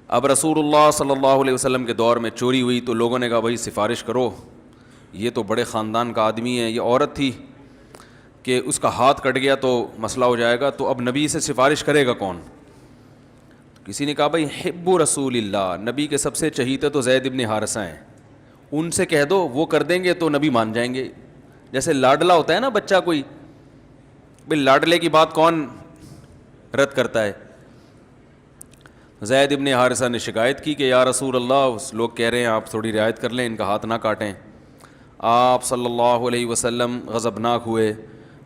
اب رسول اللہ صلی اللہ علیہ وسلم کے دور میں چوری ہوئی تو لوگوں نے کہا بھائی سفارش کرو, یہ تو بڑے خاندان کا آدمی ہے, یہ عورت تھی کہ اس کا ہاتھ کٹ گیا تو مسئلہ ہو جائے گا, تو اب نبی سے سفارش کرے گا کون؟ کسی نے کہا بھائی حب رسول اللہ, نبی کے سب سے چہیتے تو زید ابن حارثہ ہیں, ان سے کہہ دو, وہ کر دیں گے تو نبی مان جائیں گے. جیسے لاڈلا ہوتا ہے نا بچہ کوئی, بھائی لاڈلے کی بات کون رد کرتا ہے؟ زید ابن حارثہ نے شکایت کی کہ یا رسول اللہ, لوگ کہہ رہے ہیں آپ تھوڑی رعایت کر لیں, ان کا ہاتھ نہ کاٹیں. آپ صلی اللہ علیہ وسلم غضبناک ہوئے,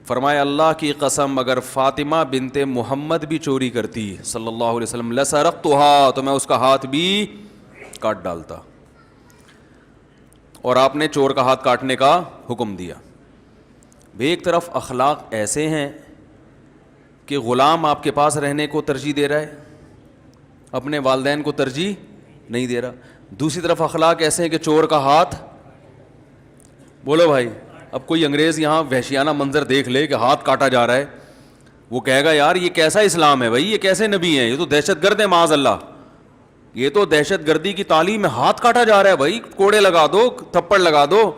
فرمایا اللہ کی قسم اگر فاطمہ بنت محمد بھی چوری کرتی صلی اللہ علیہ وسلم لسرقتها, تو میں اس کا ہاتھ بھی کاٹ ڈالتا. اور آپ نے چور کا ہاتھ کاٹنے کا حکم دیا. ایک طرف اخلاق ایسے ہیں کہ غلام آپ کے پاس رہنے کو ترجیح دے رہا ہے, اپنے والدین کو ترجیح نہیں دے رہا. دوسری طرف اخلاق ایسے ہیں کہ چور کا ہاتھ, بولو بھائی, اب کوئی انگریز یہاں وحشیانہ منظر دیکھ لے کہ ہاتھ کاٹا جا رہا ہے, وہ کہے گا یار یہ کیسا اسلام ہے بھائی, یہ کیسے نبی ہیں, یہ تو دہشت گرد ہیں معاذ اللہ, یہ تو دہشت گردی کی تعلیم میں ہاتھ کاٹا جا رہا ہے بھائی, کوڑے لگا دو, تھپڑ لگا دو,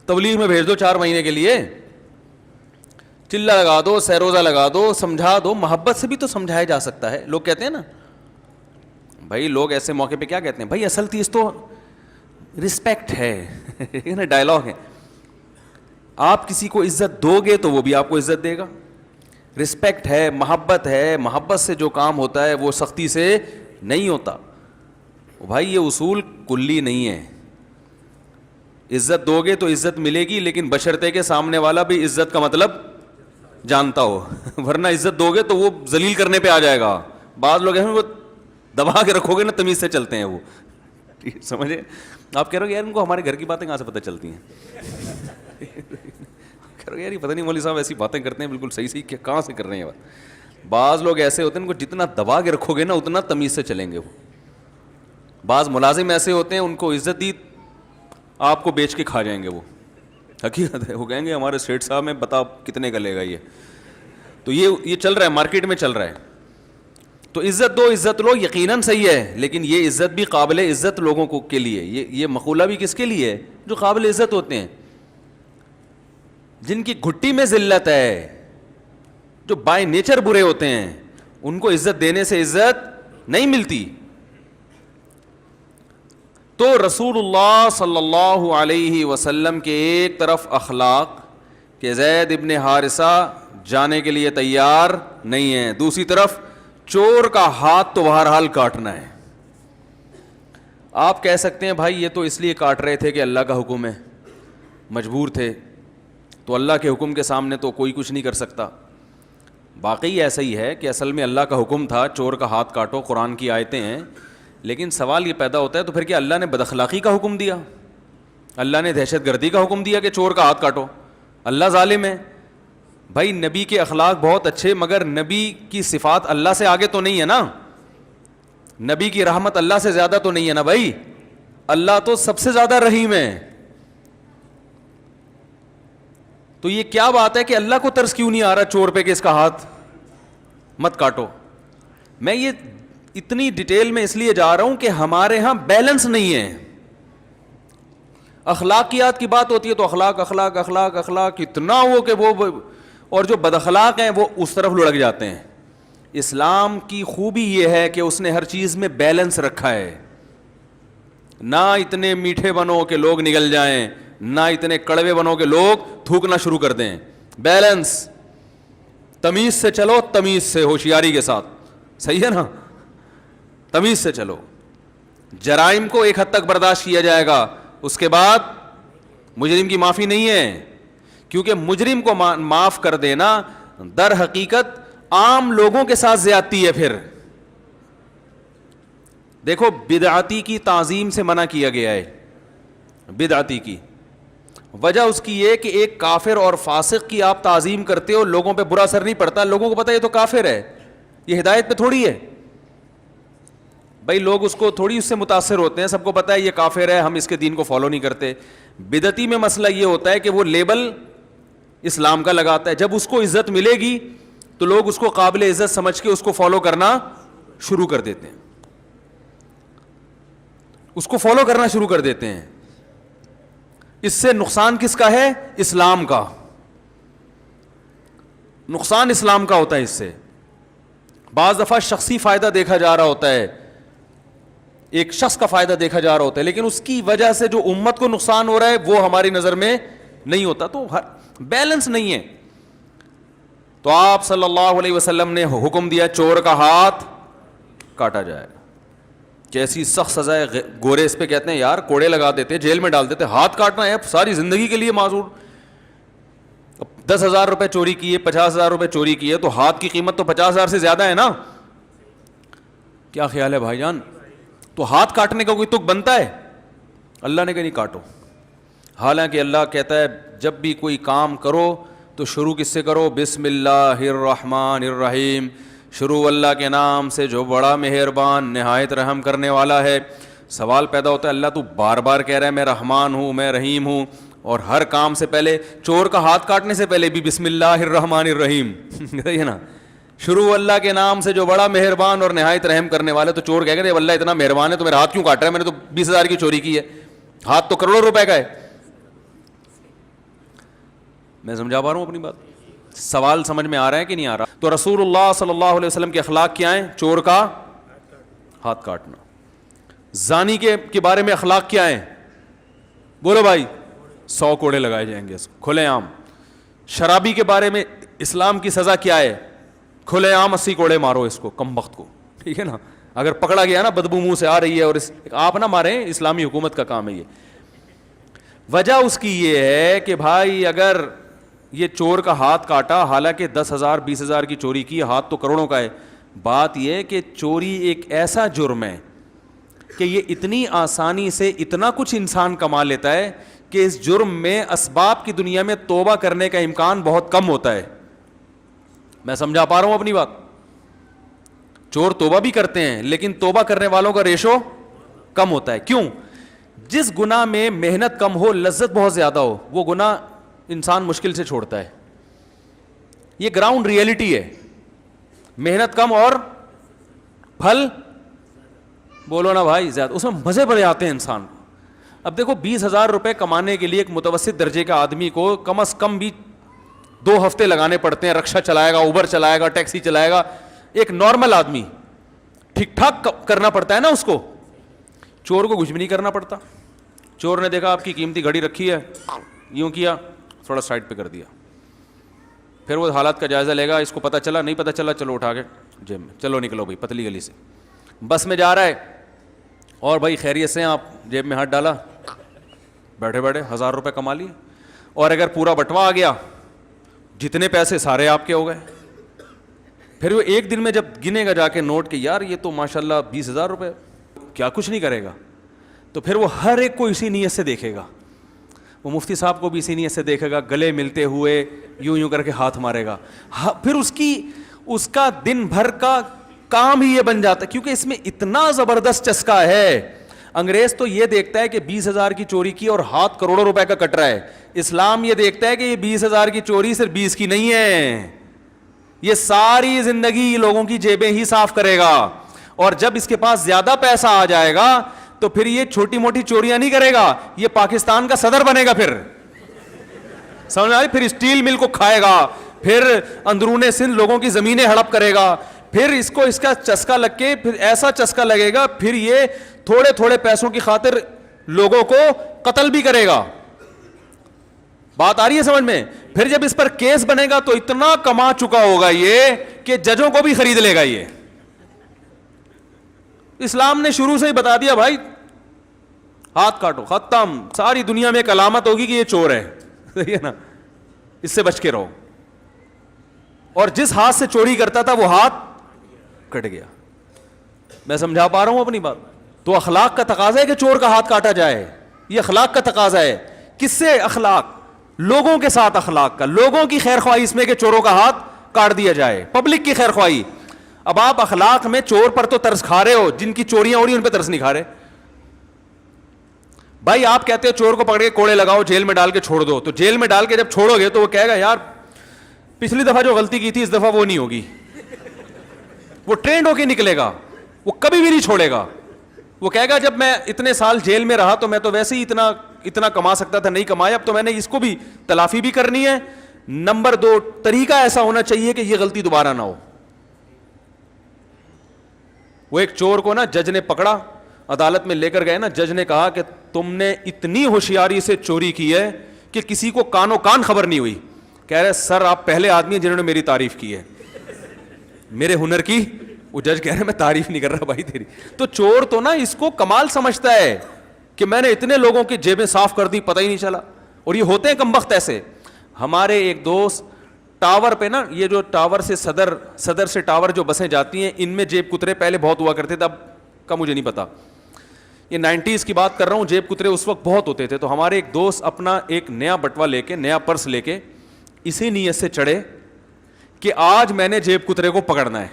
تبلیغ میں بھیج دو 4 مہینے کے لیے, چلا لگا دو, سیروزہ لگا دو, سمجھا دو. محبت سے بھی تو سمجھایا جا سکتا ہے. لوگ کہتے ہیں نا بھائی, لوگ ایسے موقع پہ کیا کہتے ہیں بھائی, اصل چیز تو رسپیکٹ ہے, ڈائلاگ ہے. آپ کسی کو عزت دو گے تو وہ بھی آپ کو عزت دے گا. رسپیکٹ ہے, محبت ہے, محبت سے جو کام ہوتا ہے وہ سختی سے نہیں ہوتا. بھائی یہ اصول کلی نہیں ہے. عزت دو گے تو عزت ملے گی, لیکن بشرطے کے سامنے والا بھی عزت کا مطلب جانتا ہو, ورنہ عزت دو گے تو وہ ذلیل کرنے پہ آ جائے گا. بعض لوگ ہیں وہ دبا کے رکھو گے نا تمیز سے چلتے ہیں, وہ سمجھے. آپ کہہ رہے ہو یار ان کو ہمارے گھر کی باتیں کہاں سے پتہ چلتی ہیں, کہہ رہے یار یہ پتہ نہیں مولوی صاحب ایسی باتیں کرتے ہیں بالکل صحیح صحیح, کہ کہاں سے کر رہے ہیں بات. بعض لوگ ایسے ہوتے ہیں ان کو جتنا دبا کے رکھو گے نا اتنا تمیز سے چلیں گے وہ. بعض ملازم ایسے ہوتے ہیں ان کو عزت دی آپ کو بیچ کے کھا جائیں گے, وہ حقیقت ہے. وہ کہیں گے ہمارے سیٹ صاحب میں بتا کتنے کا لے گا یہ. تو یہ چل رہا ہے, مارکیٹ میں چل رہا ہے. تو عزت دو, عزت لو, یقیناً صحیح ہے, لیکن یہ عزت بھی قابل عزت لوگوں کو کے لیے, یہ مقولہ بھی کس کے لیے ہے؟ جو قابل عزت ہوتے ہیں, جن کی گھٹی میں ذلت ہے, جو بائی نیچر برے ہوتے ہیں, ان کو عزت دینے سے عزت نہیں ملتی. تو رسول اللہ صلی اللہ علیہ وسلم کے ایک طرف اخلاق کہ زید ابن حارثہ جانے کے لیے تیار نہیں ہے, دوسری طرف چور کا ہاتھ تو بہرحال کاٹنا ہے. آپ کہہ سکتے ہیں بھائی یہ تو اس لیے کاٹ رہے تھے کہ اللہ کا حکم ہے, مجبور تھے, تو اللہ کے حکم کے سامنے تو کوئی کچھ نہیں کر سکتا. واقعی ایسا ہی ہے کہ اصل میں اللہ کا حکم تھا چور کا ہاتھ کاٹو, قرآن کی آیتیں ہیں, لیکن سوال یہ پیدا ہوتا ہے تو پھر کیا اللہ نے بد اخلاقی کا حکم دیا, اللہ نے دہشت گردی کا حکم دیا کہ چور کا ہاتھ کاٹو؟ اللہ ظالم ہے بھائی. نبی کے اخلاق بہت اچھے, مگر نبی کی صفات اللہ سے آگے تو نہیں ہے نا, نبی کی رحمت اللہ سے زیادہ تو نہیں ہے نا بھائی. اللہ تو سب سے زیادہ رحیم ہے. تو یہ کیا بات ہے کہ اللہ کو ترس کیوں نہیں آ رہا چور پہ کہ اس کا ہاتھ مت کاٹو؟ میں یہ اتنی ڈیٹیل میں اس لیے جا رہا ہوں کہ ہمارے ہاں بیلنس نہیں ہے. اخلاقیات کی بات ہوتی ہے تو اخلاق اخلاق اخلاق اخلاق اتنا وہ کہ وہ, اور جو بد اخلاق ہیں وہ اس طرف لڑک جاتے ہیں. اسلام کی خوبی یہ ہے کہ اس نے ہر چیز میں بیلنس رکھا ہے. نہ اتنے میٹھے بنو کہ لوگ نگل جائیں, نہ اتنے کڑوے بنو کہ لوگ تھوکنا شروع کر دیں. بیلنس, تمیز سے چلو, تمیز سے, ہوشیاری کے ساتھ, صحیح ہے نا, تمیز سے چلو. جرائم کو ایک حد تک برداشت کیا جائے گا, اس کے بعد مجرم کی معافی نہیں ہے, کیونکہ مجرم کو معاف کر دینا در حقیقت عام لوگوں کے ساتھ زیادتی ہے. پھر دیکھو بدعتی کی تعظیم سے منع کیا گیا ہے. بدعتی کی وجہ اس کی یہ کہ ایک کافر اور فاسق کی آپ تعظیم کرتے ہو, لوگوں پہ برا اثر نہیں پڑتا, لوگوں کو پتہ ہے یہ تو کافر ہے, یہ ہدایت پہ تھوڑی ہے بھائی. لوگ اس کو تھوڑی اس سے متاثر ہوتے ہیں, سب کو پتہ ہے یہ کافر ہے, ہم اس کے دین کو فالو نہیں کرتے. بدعتی میں مسئلہ یہ ہوتا ہے کہ وہ لیبل اسلام کا لگاتا ہے, جب اس کو عزت ملے گی تو لوگ اس کو قابل عزت سمجھ کے اس کو فالو کرنا شروع کر دیتے ہیں. اس کو فالو کرنا شروع کر دیتے ہیں. اس سے نقصان کس کا ہے؟ اسلام کا. نقصان اسلام کا ہوتا ہے اس سے. بعض دفعہ شخصی فائدہ دیکھا جا رہا ہوتا ہے, ایک شخص کا فائدہ دیکھا جا رہا ہوتا ہے, لیکن اس کی وجہ سے جو امت کو نقصان ہو رہا ہے وہ ہماری نظر میں نہیں ہوتا. تو بیلنس نہیں ہے. تو آپ صلی اللہ علیہ وسلم نے حکم دیا چور کا ہاتھ کاٹا جائے. کیسی سخت سزا ہے. گورے اس پہ کہتے ہیں یار کوڑے لگا دیتے, جیل میں ڈال دیتے. ہاتھ کاٹنا ہے ساری زندگی کے لیے معذور. 10,000 روپے چوری کیے, 50,000 روپے چوری کیے, تو ہاتھ کی قیمت تو 50,000 سے زیادہ ہے نا. کیا خیال ہے بھائی جان؟ تو ہاتھ کاٹنے کا کوئی تک بنتا ہے؟ اللہ نے کہ نہیں کاٹو. حالانکہ اللہ کہتا ہے جب بھی کوئی کام کرو تو شروع کس سے کرو؟ بسم اللہ الرحمن الرحیم. شروع اللہ کے نام سے جو بڑا مہربان نہایت رحم کرنے والا ہے. سوال پیدا ہوتا ہے اللہ تو بار بار کہہ رہا ہے میں رحمان ہوں, میں رحیم ہوں, اور ہر کام سے پہلے چور کا ہاتھ کاٹنے سے پہلے بھی بسم اللہ الرحمن الرحیم ہے نا. شروع اللہ کے نام سے جو بڑا مہربان اور نہایت رحم کرنے والا. تو چور کہہ گئے اللہ اتنا مہربان ہے تو میرا ہاتھ کیوں کاٹ رہا ہے؟ میں نے تو 20,000 کی چوری کی ہے, ہاتھ تو کروڑوں روپے کا ہے. میں سمجھا پا رہا ہوں اپنی بات؟ سوال سمجھ میں آ رہا ہے کہ نہیں آ رہا؟ تو رسول اللہ صلی اللہ علیہ وسلم کے اخلاق کیا ہیں؟ چور کا ہاتھ کاٹنا. زانی کے بارے میں اخلاق کیا ہیں؟ بولو بھائی. 100 کوڑے لگائے جائیں گے اس کو کھلے عام. شرابی کے بارے میں اسلام کی سزا کیا ہے؟ کھلے عام 80 کوڑے مارو اس کو کم بخت کو, ٹھیک ہے نا. اگر پکڑا گیا نا بدبو منہ سے آ رہی ہے اور آپ نہ ماریں, اسلامی حکومت کا کام ہے یہ. وجہ اس کی یہ ہے کہ بھائی اگر یہ چور کا ہاتھ کاٹا, حالانکہ 10,000 20,000 کی چوری کی, ہاتھ تو کروڑوں کا ہے. بات یہ ہے کہ چوری ایک ایسا جرم ہے کہ یہ اتنی آسانی سے اتنا کچھ انسان کما لیتا ہے کہ اس جرم میں اسباب کی دنیا میں توبہ کرنے کا امکان بہت کم ہوتا ہے. میں سمجھا پا رہا ہوں اپنی بات؟ چور توبہ بھی کرتے ہیں لیکن توبہ کرنے والوں کا ریشو کم ہوتا ہے. کیوں؟ جس گناہ میں محنت کم ہو لذت بہت زیادہ ہو وہ گناہ انسان مشکل سے چھوڑتا ہے. یہ گراؤنڈ ریئلٹی ہے. محنت کم اور پھل بولو نا بھائی زیادہ, اس میں مزے بڑے آتے ہیں انسان کو. اب دیکھو 20,000 روپے کمانے کے لیے ایک متوسط درجے کا آدمی کو کم از کم بھی 2 ہفتے لگانے پڑتے ہیں. رکشہ چلائے گا, اوبر چلائے گا, ٹیکسی چلائے گا. ایک نارمل آدمی ٹھیک ٹھاک کرنا پڑتا ہے نا اس کو. چور کو کچھ بھی نہیں کرنا پڑتا. چور نے دیکھا آپ کی قیمتی گھڑی رکھی ہے, یوں کیا, تھوڑا سائڈ پہ کر دیا. پھر وہ حالات کا جائزہ لے گا. اس کو پتہ چلا نہیں پتہ چلا, چلو اٹھا کے جیب میں, چلو نکلو بھائی پتلی گلی سے. بس میں جا رہا ہے اور بھائی خیریت سے آپ جیب میں ہاتھ ڈالا, بیٹھے بیٹھے 1,000 روپے کما لیے. اور اگر پورا بٹوا آ گیا, جتنے پیسے سارے آپ کے ہو گئے. پھر وہ ایک دن میں جب گنے گا جا کے نوٹ کہ یار یہ تو ماشاءاللہ 20,000 روپے, کیا کچھ نہیں کرے گا. تو پھر وہ ہر ایک کو اسی نیت سے دیکھے گا. وہ مفتی صاحب کو بھی اسی نیت سے دیکھے گا, گلے ملتے ہوئے یوں کر کے ہاتھ مارے گا. پھر اس کا دن بھر کا کام ہی یہ بن جاتا ہے, کیونکہ اس میں اتنا زبردست چسکا ہے. انگریز تو یہ دیکھتا ہے کہ 20,000 کی چوری کی اور ہاتھ کروڑوں روپے کا کٹ رہا ہے. اسلام یہ دیکھتا ہے کہ یہ 20,000 کی چوری صرف 20 کی نہیں ہے, یہ ساری زندگی لوگوں کی جیبیں ہی صاف کرے گا. اور جب اس کے پاس زیادہ پیسہ آ جائے گا تو پھر یہ چھوٹی موٹی چوریاں نہیں کرے گا, یہ پاکستان کا صدر بنے گا. پھر سمجھ آئی؟ پھر اسٹیل مل کو کھائے گا, پھر اندرون سندھ لوگوں کی زمینیں ہڑپ کرے گا. پھر اس کو اس کا چسکا لگ کے پھر ایسا چسکا لگے گا, پھر یہ تھوڑے تھوڑے پیسوں کی خاطر لوگوں کو قتل بھی کرے گا. بات آ رہی ہے سمجھ میں؟ پھر جب اس پر کیس بنے گا تو اتنا کما چکا ہوگا یہ کہ ججوں کو بھی خرید لے گا. یہ اسلام نے شروع سے ہی بتا دیا بھائی ہاتھ کاٹو, ختم. ساری دنیا میں ایک علامت ہوگی کہ یہ چور ہے, صحیح ہے نا, اس سے بچ کے رہو. اور جس ہاتھ سے چوری کرتا تھا وہ ہاتھ کٹ گیا. میں سمجھا پا رہا ہوں اپنی بات؟ تو اخلاق کا تقاضا ہے کہ چور کا ہاتھ کاٹا جائے. یہ اخلاق کا تقاضا ہے. کس سے اخلاق؟ لوگوں کے ساتھ اخلاق کا, لوگوں کی خیر خواہی اس میں کہ چوروں کا ہاتھ کاٹ دیا جائے, پبلک کی خیر خواہی. اب آپ اخلاق میں چور پر تو ترس کھا رہے ہو, جن کی چوریاں ہو رہی ہیں ان پہ ترس نہیں کھا رہے. بھائی آپ کہتے ہو چور کو پکڑ کے کوڑے لگاؤ, جیل میں ڈال کے چھوڑ دو, تو جیل میں ڈال کے جب چھوڑو گے تو وہ کہے گا یار پچھلی دفعہ جو غلطی کی تھی اس دفعہ وہ نہیں ہوگی. وہ ٹرینڈ ہو کے نکلے گا, وہ کبھی بھی نہیں چھوڑے گا. وہ کہے گا جب میں اتنے سال جیل میں رہا تو میں تو ویسے ہی اتنا کما سکتا تھا, نہیں کمایا, اب تو میں نے اس کو بھی تلافی بھی کرنی ہے. نمبر 2, طریقہ ایسا ہونا چاہیے کہ یہ غلطی دوبارہ نہ ہو. وہ ایک چور کو نا جج نے پکڑا, عدالت میں لے کر گئے نا, جج نے کہا کہ تم نے اتنی ہوشیاری سے چوری کی ہے کہ کسی کو کانوں کان خبر نہیں ہوئی. کہہ رہے سر آپ پہلے آدمی ہیں جنہوں نے میری تعریف کی ہے, میرے ہنر کی. وہ جج کہہ رہے میں تعریف نہیں کر رہا بھائی تیری. تو چور تو نا اس کو کمال سمجھتا ہے کہ میں نے اتنے لوگوں کی جیبیں صاف کر دی پتہ ہی نہیں چلا. اور یہ ہوتے ہیں کمبخت ایسے. ہمارے ایک دوست ٹاور پہ نا, یہ جو ٹاور سے صدر سے ٹاور جو بسیں جاتی ہیں, ان میں جیب کترے پہلے بہت ہوا کرتے تھے, اب کا مجھے نہیں پتا, یہ 90s کی بات کر رہا ہوں. جیب کترے اس وقت بہت ہوتے تھے. تو ہمارے ایک دوست اپنا ایک نیا بٹوا لے کے, نیا پرس لے کے اسی نیت سے چڑھے کہ آج میں نے جیب کترے کو پکڑنا ہے,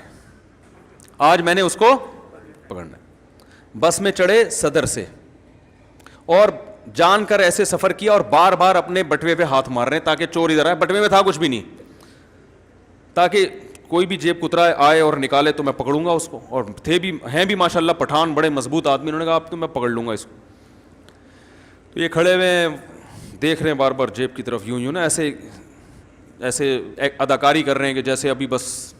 آج میں نے اس کو پکڑنا ہے. بس میں چڑھے صدر سے اور جان کر ایسے سفر کیا اور بار بار اپنے بٹوے پہ ہاتھ مار رہے ہیں تاکہ چور ادھر آئے. بٹوے میں تھا کچھ بھی نہیں, تاکہ کوئی بھی جیب کترا آئے اور نکالے تو میں پکڑوں گا اس کو. اور ہیں بھی ماشاءاللہ پٹھان, بڑے مضبوط آدمی. انہوں نے کہا اب تو میں پکڑ لوں گا اس کو. تو یہ کھڑے ہوئے دیکھ رہے ہیں بار بار جیب کی طرف, یوں نا ایسے اداکاری کر رہے ہیں کہ جیسے ابھی بس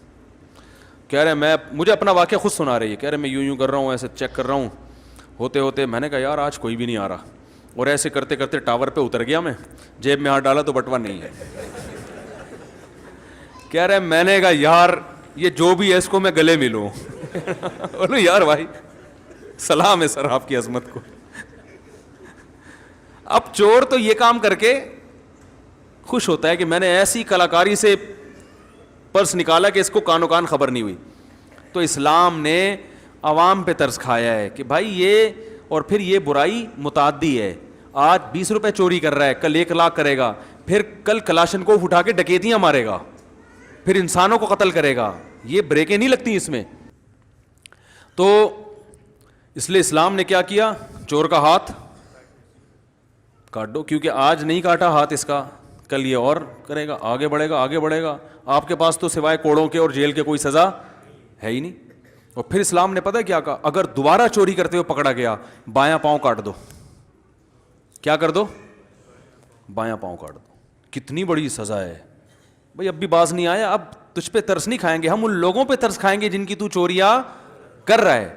کہہ رہے ہیں مجھے اپنا واقعہ خود سنا رہی ہے. کہہ رہے میں یوں کر رہا ہوں, ایسے چیک کر رہا ہوں. ہوتے میں نے کہا یار آج کوئی بھی نہیں آ رہا. اور ایسے کرتے کرتے ٹاور پہ اتر گیا میں, جیب میں ہاتھ ڈالا تو بٹوا نہیں ہے. کہہ رہے میں نے کہا یار یہ جو بھی ہے اس کو میں گلے ملوں. بولو یار بھائی سلام ہے سر آپ کی عظمت کو. اب چور تو یہ کام کر کے خوش ہوتا ہے کہ میں نے ایسی کلاکاری سے پرس نکالا کہ اس کو کانوں کان خبر نہیں ہوئی. تو اسلام نے عوام پہ ترس کھایا ہے کہ بھائی یہ, اور پھر یہ برائی متعدی ہے. آج 20 روپے چوری کر رہا ہے, کل 1 لاکھ کرے گا, پھر کل کلاشن کو اٹھا کے ڈکیتیاں مارے گا, پھر انسانوں کو قتل کرے گا. یہ بریکیں نہیں لگتی اس میں. تو اس لیے اسلام نے کیا کیا, چور کا ہاتھ کاٹ دو, کیونکہ آج نہیں کاٹا ہاتھ اس کا, کل یہ اور کرے گا, آگے بڑھے گا. آپ کے پاس تو سوائے کوڑوں کے اور جیل کے کوئی سزا ہے ہی نہیں. اور پھر اسلام نے پتہ کیا کہا, اگر دوبارہ چوری کرتے ہوئے پکڑا گیا بایاں پاؤں کاٹ دو. کیا کر دو, بایاں پاؤں کاٹ دو. کتنی بڑی سزا ہے بھائی. اب بھی باز نہیں آیا, اب تجھ پہ ترس نہیں کھائیں گے, ہم ان لوگوں پہ ترس کھائیں گے جن کی تو چوریاں کر رہا ہے.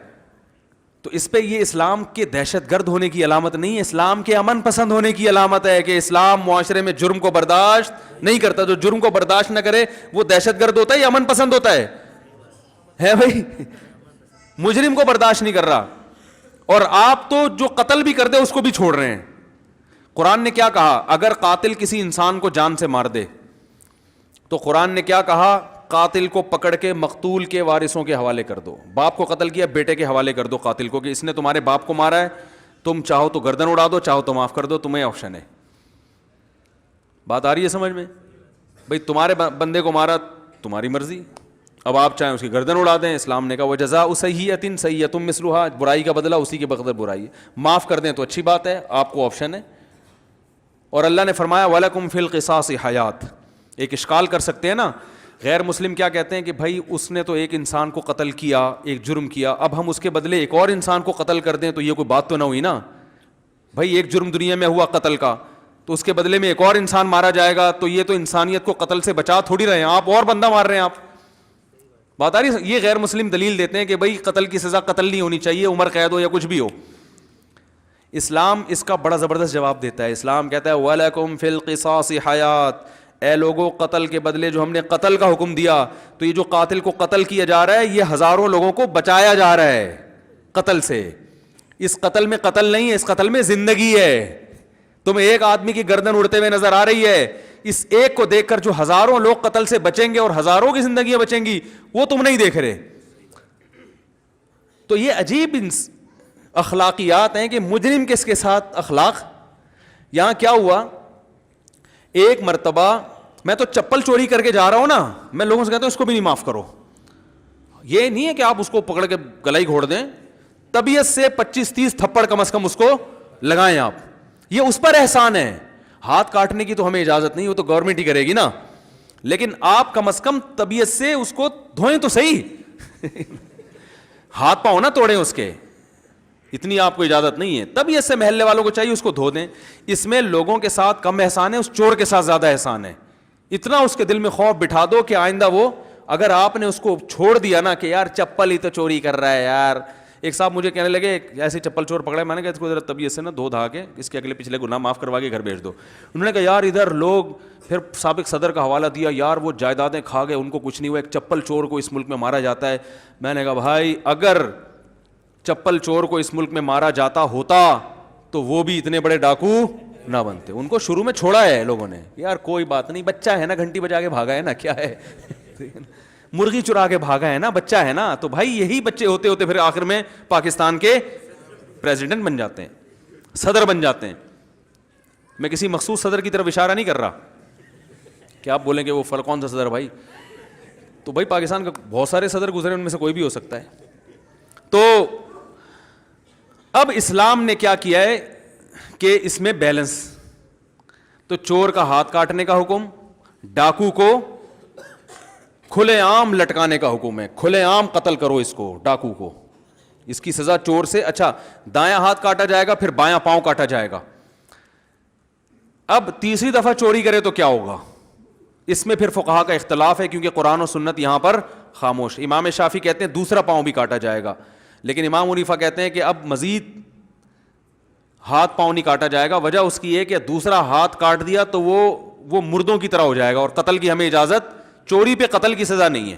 تو اس پہ یہ اسلام کے دہشت گرد ہونے کی علامت نہیں ہے, اسلام کے امن پسند ہونے کی علامت ہے کہ اسلام معاشرے میں جرم کو برداشت نہیں کرتا. جو جرم کو برداشت نہ کرے وہ دہشت گرد ہوتا ہے یا امن پسند ہوتا ہے بھائی. مجرم کو برداشت نہیں کر رہا. اور آپ تو جو قتل بھی کر دے اس کو بھی چھوڑ رہے ہیں. قرآن نے کیا کہا, اگر قاتل کسی انسان کو جان سے مار دے تو قرآن نے کیا کہا, قاتل کو پکڑ کے مقتول کے وارثوں کے حوالے کر دو. باپ کو قتل کیا, بیٹے کے حوالے کر دو قاتل کو کہ اس نے تمہارے باپ کو مارا ہے, تم چاہو تو گردن اڑا دو, چاہو تو معاف کر دو, تمہیں آپشن ہے. بات آ رہی ہے سمجھ میں بھائی؟ تمہارے بندے کو مارا, تمہاری مرضی, اب آپ چاہیں اس کی گردن اڑا دیں. اسلام نے کہا وہ جزاء سیئۃ سیئۃ مثلھا, برائی کا بدلہ اسی کے بقدر برائی ہے. معاف کر دیں تو اچھی بات ہے, آپ کو آپشن ہے. اور اللہ نے فرمایا وَلَكُمْ فِي الْقِصَاصِ حَیَاتٌ. ایک اشکال کر سکتے ہیں نا, غیر مسلم کیا کہتے ہیں کہ بھائی اس نے تو ایک انسان کو قتل کیا, ایک جرم کیا, اب ہم اس کے بدلے ایک اور انسان کو قتل کر دیں تو یہ کوئی بات تو نہ ہوئی نا بھائی. ایک جرم دنیا میں ہوا قتل کا, تو اس کے بدلے میں ایک اور انسان مارا جائے گا, تو یہ تو انسانیت کو قتل سے بچا تھوڑی رہے ہیں آپ, اور بندہ مار رہے ہیں آپ. بات آ رہی ہے؟ یہ غیر مسلم دلیل دیتے ہیں کہ بھائی قتل کی سزا قتل نہیں ہونی چاہیے, عمر قید ہو یا کچھ بھی ہو. اسلام اس کا بڑا زبردست جواب دیتا ہے. اسلام کہتا ہے وَلَكُمْ فِي الْقِصَاصِ حَیَاتٌ, اے لوگوں قتل کے بدلے جو ہم نے قتل کا حکم دیا, تو یہ جو قاتل کو قتل کیا جا رہا ہے یہ ہزاروں لوگوں کو بچایا جا رہا ہے قتل سے. اس قتل میں قتل نہیں ہے, اس قتل میں زندگی ہے. تمہیں ایک آدمی کی گردن اڑتے ہوئے نظر آ رہی ہے, اس ایک کو دیکھ کر جو ہزاروں لوگ قتل سے بچیں گے اور ہزاروں کی زندگیاں بچیں گی وہ تم نہیں دیکھ رہے. تو یہ عجیب اخلاقیات ہیں کہ مجرم کس کے ساتھ اخلاق. یہاں کیا ہوا, ایک مرتبہ میں تو چپل چوری کر کے جا رہا ہوں نا, میں لوگوں سے کہتا ہوں اس کو بھی نہیں معاف کرو. یہ نہیں ہے کہ آپ اس کو پکڑ کے گلا ہی گھوڑ دیں, طبیعت سے 25-30 تھپڑ کم از کم اس کو لگائیں آپ. یہ اس پر احسان ہے. ہاتھ کاٹنے کی تو ہمیں اجازت نہیں, وہ تو گورنمنٹ ہی کرے گی نا, لیکن آپ کم از کم طبیعت سے اس کو دھوئیں تو صحیح. ہاتھ پاؤں نہ توڑیں اس کے. اتنی آپ کو اجازت نہیں ہے. تب یہ اس سے محلے والوں کو چاہیے اس کو دھو دیں. اس میں لوگوں کے ساتھ کم احسان ہے, اس چور کے ساتھ زیادہ احسان ہے. اتنا اس کے دل میں خوف بٹھا دو کہ آئندہ وہ, اگر آپ نے اس کو چھوڑ دیا نا کہ یار چپل ہی تو چوری کر رہا ہے یار. ایک صاحب مجھے کہنے لگے ایسے چپل چور پکڑا, میں نے کہا اس کو ذرا طبیعت سے نا دھو دھا کے اس کے اگلے پچھلے گناہ معاف کروا کے گھر بھیج دو. انہوں نے کہا یار ادھر لوگ, پھر سابق صدر کا حوالہ دیا, یار وہ جائیدادیں کھا گئے, ان کو کچھ نہیں ہوا, ایک چپل چور کو اس ملک میں مارا جاتا ہے. میں نے کہا بھائی اگر چپل چور کو اس ملک میں مارا جاتا ہوتا تو وہ بھی اتنے بڑے ڈاکو نہ بنتے. ان کو شروع میں چھوڑا ہے لوگوں نے, یار کوئی بات نہیں, بچہ ہے نا, گھنٹی بجا کے بھاگا ہے نا, کیا ہے, مرغی چرا کے بھاگا ہے نا, بچہ ہے نا. تو بھائی یہی بچے ہوتے ہوتے پھر آخر میں پاکستان کے پریزیڈنٹ بن جاتے ہیں, صدر بن جاتے ہیں. میں کسی مخصوص صدر کی طرف اشارہ نہیں کر رہا کہ آپ بولیں کہ وہ کون سا صدر بھائی, تو بھائی پاکستان کا بہت سارے صدر گزرے, ان میں سے کوئی بھی ہو سکتا ہے. تو اب اسلام نے کیا کیا ہے کہ اس میں بیلنس, تو چور کا ہاتھ کاٹنے کا حکم, ڈاکو کو کھلے عام لٹکانے کا حکم ہے, کھلے عام قتل کرو اس کو, ڈاکو کو. اس کی سزا چور سے, اچھا دایاں ہاتھ کاٹا جائے گا, پھر بایاں پاؤں کاٹا جائے گا. اب تیسری دفعہ چوری کرے تو کیا ہوگا, اس میں پھر فقہا کا اختلاف ہے, کیونکہ قرآن و سنت یہاں پر خاموش. امام شافعی کہتے ہیں دوسرا پاؤں بھی کاٹا جائے گا, لیکن امام حنیفہ کہتے ہیں کہ اب مزید ہاتھ پاؤں نہیں کاٹا جائے گا. وجہ اس کی ہے کہ دوسرا ہاتھ کاٹ دیا تو وہ مردوں کی طرح ہو جائے گا, اور قتل کی ہمیں اجازت, چوری پہ قتل کی سزا نہیں ہے,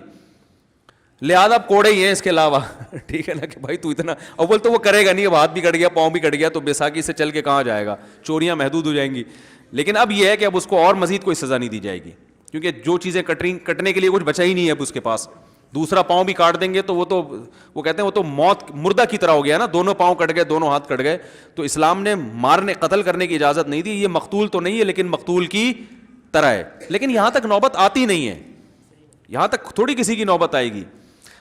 لہذا کوڑے ہی ہیں اس کے علاوہ. ٹھیک ہے نا, کہ بھائی تو اتنا, اول تو وہ کرے گا نہیں, اب ہاتھ بھی کٹ گیا, پاؤں بھی کٹ گیا, تو بیساکھی سے چل کے کہاں جائے گا, چوریاں محدود ہو جائیں گی. لیکن اب یہ ہے کہ اب اس کو اور مزید کوئی سزا نہیں دی جائے گی, کیونکہ جو چیزیں کٹنے کے لیے کچھ بچا ہی نہیں ہے اب اس کے پاس. دوسرا پاؤں بھی کاٹ دیں گے تو وہ کہتے ہیں وہ تو موت, مردہ کی طرح ہو گیا نا, دونوں پاؤں کٹ گئے, دونوں ہاتھ کٹ گئے. تو اسلام نے مارنے, قتل کرنے کی اجازت نہیں دی. یہ مقتول تو نہیں ہے لیکن مقتول کی طرح ہے. لیکن یہاں تک نوبت آتی نہیں ہے, یہاں تک تھوڑی کسی کی نوبت آئے گی.